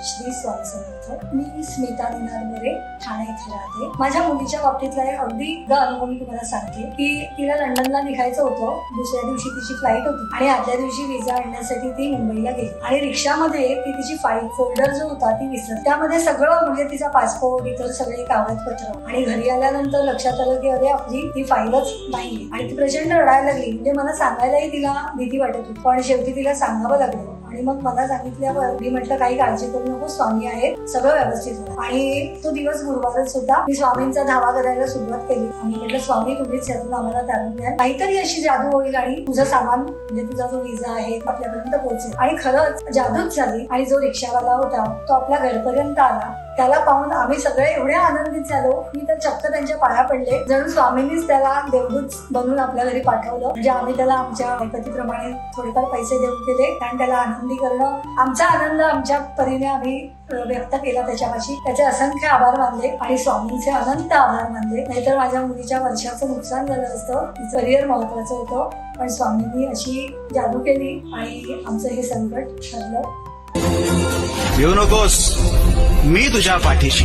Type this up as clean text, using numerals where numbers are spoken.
श्री स्वामी समर्थ. मी स्मिता निनाद मोरे, ठाणे येथे राहते. माझ्या मुलीच्या बाबतीतला एक अगदी अनुभव मी तुम्हाला सांगते की तिला लंडनला निघायचं होतं. दुसऱ्या दिवशी तिची फ्लाईट होती आणि आदल्या दिवशी विजा आणण्यासाठी ती मुंबईला गेली आणि रिक्षामध्ये ती तिची फाईल फोल्डर जो होता ती विसरली. त्यामध्ये सगळं म्हणजे तिचा पासपोर्ट, इतर सगळे कागदपत्र. आणि घरी आल्यानंतर लक्षात आलं की अरे आपली ती फाईलच नाहीये आणि ती प्रचंड रडायला लागली. म्हणजे मला सांगायलाही तिला भीती वाटत होती, पण शेवटी तिला सांगावं लागलं. आणि मग मला सांगितल्यावर मी म्हटलं काही काळजी करू नको, स्वामी आहेत, सगळं व्यवस्थित होतं. आणि तो दिवस गुरुवारच होता. मी स्वामींचा धावा करायला सुरुवात केली आणि म्हटलं स्वामी तुम्हीच यातून आम्हाला तारून द्या, काहीतरी अशी जादू होईल आणि तुझं सामान म्हणजे तुझा जो विजा आहे आपल्यापर्यंत पोहोचेल. आणि खरंच जादूच झाली. आणि जो रिक्षावाला होता तो आपल्या घरपर्यंत आला. त्याला पाहून आम्ही सगळे एवढे आनंदित झालो. मी तर चक्क त्यांच्या पाया पडले, जणू स्वामींनीच त्याला देवदूत बनवून आपल्या घरी पाठवलं. म्हणजे आम्ही त्याला आमच्या ऐपतीप्रमाणे थोडेफार पैसे देऊन केले आणि त्याला आनंदी करणं, आमचा आनंद आमच्या परीने आम्ही व्यक्त केला त्याच्यापाशी. त्याचे असंख्य आभार मानले आणि स्वामींचे अनंत आभार मानले. नाहीतर माझ्या मुलीच्या वर्षाचं नुकसान झालं असतं. तिचं करिअर महत्वाचं होतं, पण स्वामींनी अशी जादू केली आणि आमचं हे संकट ठरलं. येऊ नकोस, मी तुझ्या पाठीशी.